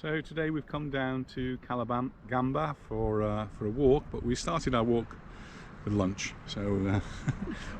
So today we've come down to Gamba for a walk, but we started our walk with lunch. So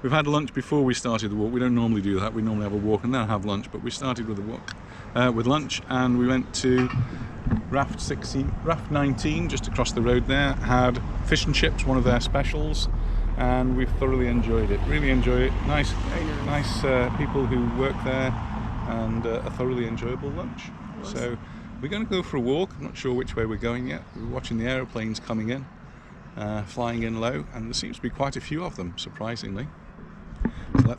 we've had lunch before we started the walk. We don't normally do that. We normally have a walk and then have lunch, but we started with a walk with lunch, and we went to Raft 19 just across the road there. Had fish and chips, one of their specials, and we've thoroughly enjoyed it. Really enjoy it. Nice people who work there, and a thoroughly enjoyable lunch. So we're going to go for a walk. I'm not sure which way we're going yet. We're watching the aeroplanes coming in, flying in low, and there seems to be quite a few of them, surprisingly. So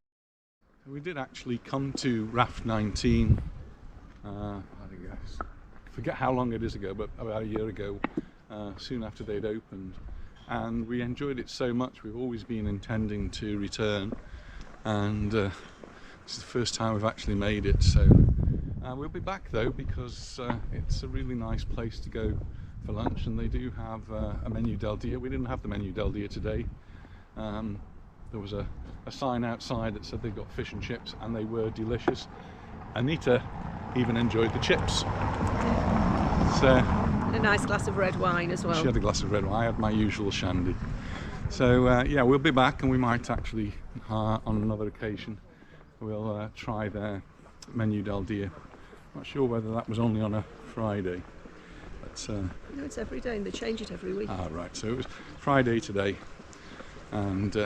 we did actually come to Raft 19, I forget how long it is ago, but about a year ago, soon after they'd opened, and we enjoyed it so much. We've always been intending to return, and this is the first time we've actually made it. So we'll be back though, because it's a really nice place to go for lunch, and they do have a menu del dia. We didn't have the menu del dia today. There was a sign outside that said they've got fish and chips, and they were delicious. Anita even enjoyed the chips. So, and a nice glass of red wine as well. She had a glass of red wine. I had my usual shandy. So yeah, we'll be back, and we might actually on another occasion we'll try their menu del dia. Not sure whether that was only on a Friday, but no, it's every day, and they change it every week. Ah, right. So it was Friday today, and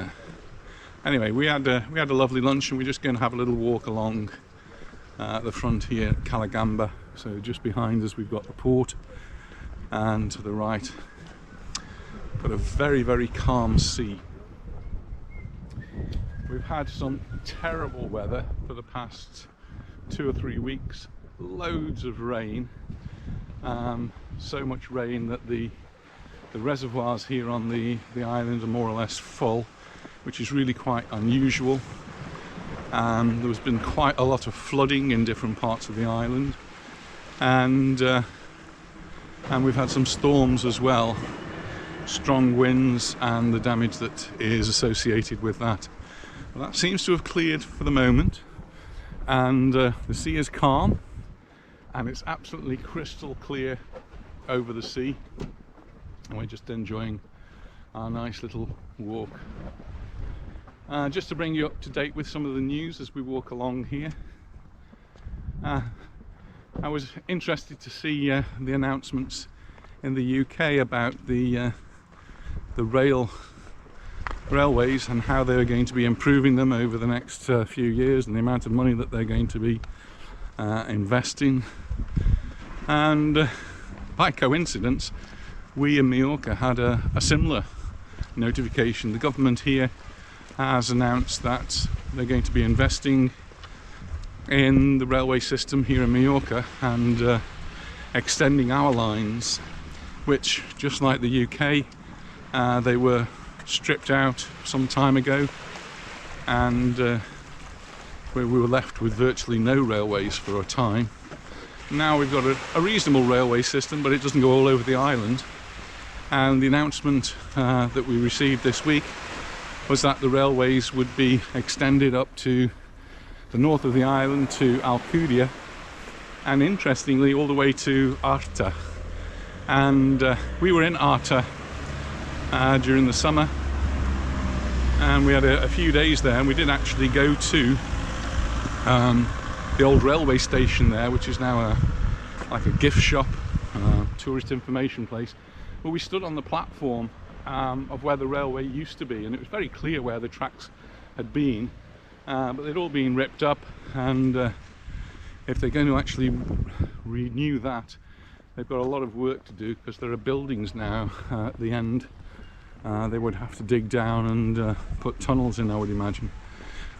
anyway, we had a lovely lunch, and we're just going to have a little walk along the front here at Cala. So just behind us we've got the port, and to the right got a very, very calm sea. We've had some terrible weather for the past 2 or 3 weeks. Loads of rain, so much rain that the reservoirs here on the island are more or less full, which is really quite unusual. There's been quite a lot of flooding in different parts of the island, and we've had some storms as well, strong winds, and the damage that is associated with that. Well, that seems to have cleared for the moment, and the sea is calm, and it's absolutely crystal clear over the sea, and we're just enjoying our nice little walk. Just to bring you up to date with some of the news as we walk along here, I was interested to see the announcements in the UK about the railways and how they're going to be improving them over the next few years, and the amount of money that they're going to be investing. And by coincidence, we in Mallorca had a similar notification. The government here has announced that they're going to be investing in the railway system here in Mallorca, and extending our lines, which, just like the UK, they were stripped out some time ago, and where we were left with virtually no railways for a time. Now we've got a reasonable railway system, but it doesn't go all over the island. And the announcement that we received this week was that the railways would be extended up to the north of the island to Alcudia, and interestingly all the way to Arta. And we were in Arta during the summer, and we had a few days there, and we did actually go to the old railway station there, which is now like a gift shop, tourist information place. But we stood on the platform of where the railway used to be, and it was very clear where the tracks had been, but they'd all been ripped up, and if they're going to actually renew that, they've got a lot of work to do, because there are buildings now at the end. They would have to dig down and put tunnels in, I would imagine.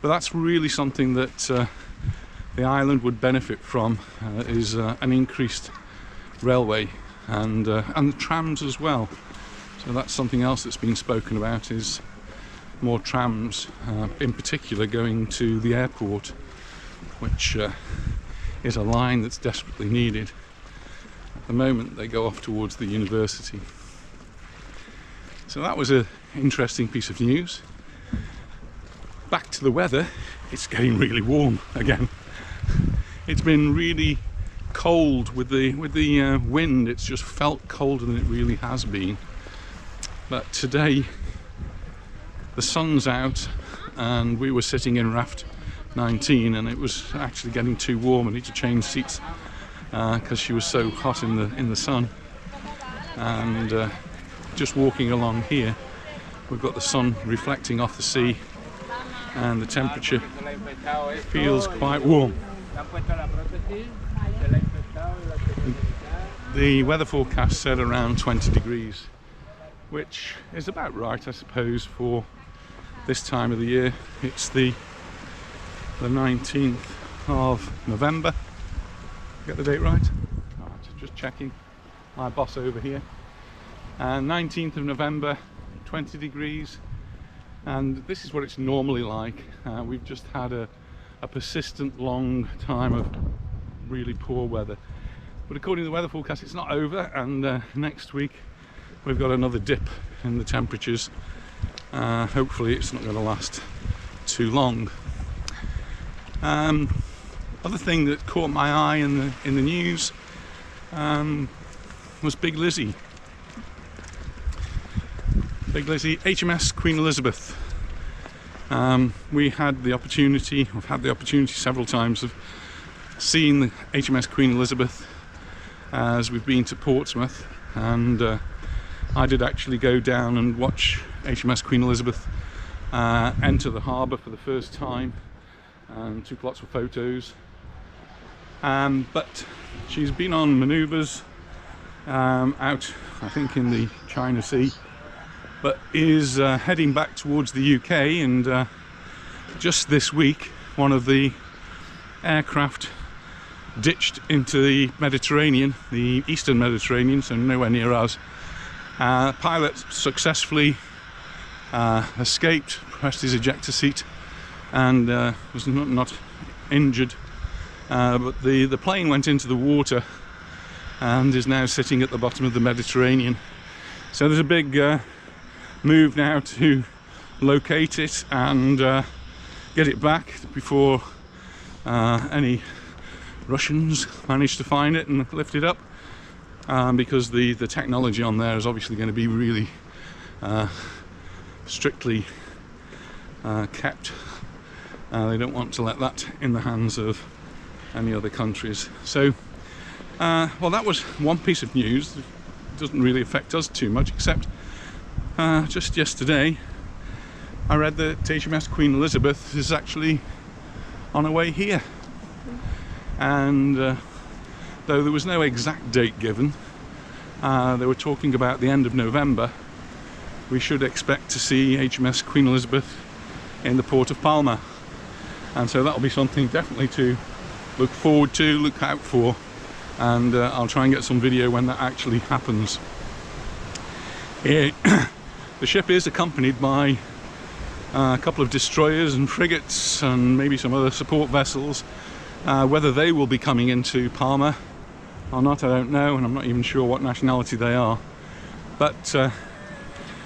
But that's really something that the island would benefit from, is an increased railway, and the trams as well. So that's something else that's been spoken about, is more trams, in particular going to the airport, which is a line that's desperately needed. At the moment they go off towards the university. So that was an interesting piece of news. Back to the weather, it's getting really warm again. It's been really cold with the wind. It's just felt colder than it really has been. But today the sun's out and we were sitting in Raft 19 and it was actually getting too warm. I need to change seats because she was so hot in the sun. And just walking along here, we've got the sun reflecting off the sea and the temperature feels quite warm. The weather forecast said around 20 degrees, which is about right, I suppose, for this time of the year. It's the 19th of November. Get the date right? Just checking. My boss over here. 19th of November, 20 degrees, and this is what it's normally like. We've just had a persistent long time of really poor weather, but according to the weather forecast it's not over, and next week we've got another dip in the temperatures. Hopefully it's not going to last too long. Other thing that caught my eye in the news was Big Lizzie. Big Lizzie, HMS Queen Elizabeth. We've had the opportunity several times of seeing the HMS Queen Elizabeth as we've been to Portsmouth, and I did actually go down and watch HMS Queen Elizabeth enter the harbour for the first time and took lots of photos. But she's been on manoeuvres out, I think, in the China Sea, but is heading back towards the UK, and just this week one of the aircraft ditched into the Mediterranean, the Eastern Mediterranean, so nowhere near us. Pilot successfully escaped, pressed his ejector seat, and was not injured, but the plane went into the water and is now sitting at the bottom of the Mediterranean. So there's a big move now to locate it and get it back before any Russians manage to find it and lift it up, because the technology on there is obviously going to be really strictly kept. They don't want to let that in the hands of any other countries. So well, that was one piece of news. It doesn't really affect us too much, except just yesterday I read that HMS Queen Elizabeth is actually on her way here, and though there was no exact date given, they were talking about the end of November. We should expect to see HMS Queen Elizabeth in the port of Palma, and so that'll be something definitely to look forward to, look out for, and I'll try and get some video when that actually happens. The ship is accompanied by a couple of destroyers and frigates and maybe some other support vessels. Whether they will be coming into Palma or not, I don't know, and I'm not even sure what nationality they are, but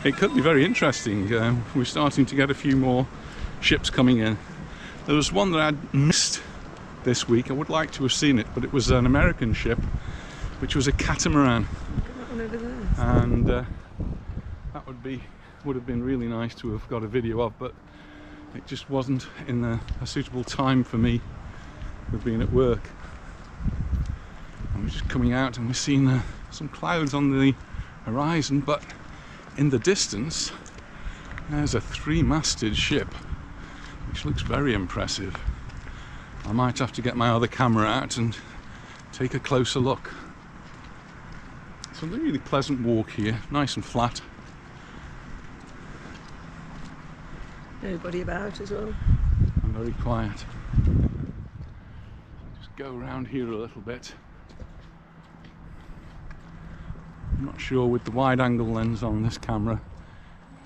it could be very interesting. We're starting to get a few more ships coming in. There was one that I'd missed this week. I would like to have seen it, but it was an American ship, which was a catamaran. That one over there. And that would have been really nice to have got a video of, but it just wasn't in a suitable time for me with being at work. And we're just coming out and we're seeing some clouds on the horizon, but in the distance there's a three-masted ship which looks very impressive. I might have to get my other camera out and take a closer look. It's a really pleasant walk here, nice and flat. Nobody about as well. And very quiet. Just go around here a little bit. I'm not sure with the wide angle lens on this camera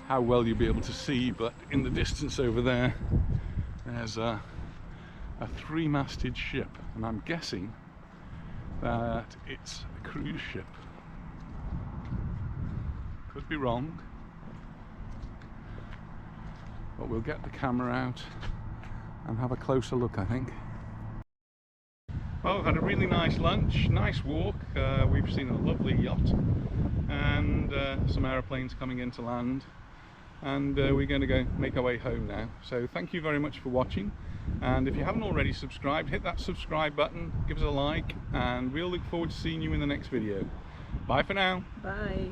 how well you'll be able to see, but in the distance over there there's a three-masted ship, and I'm guessing that it's a cruise ship. Could be wrong, but we'll get the camera out and have a closer look, I think. Well, we've had a really nice lunch, nice walk. We've seen a lovely yacht and some aeroplanes coming into land, and we're going to go make our way home now. So thank you very much for watching, and if you haven't already subscribed, hit that subscribe button, give us a like, and we'll look forward to seeing you in the next video. Bye for now. Bye.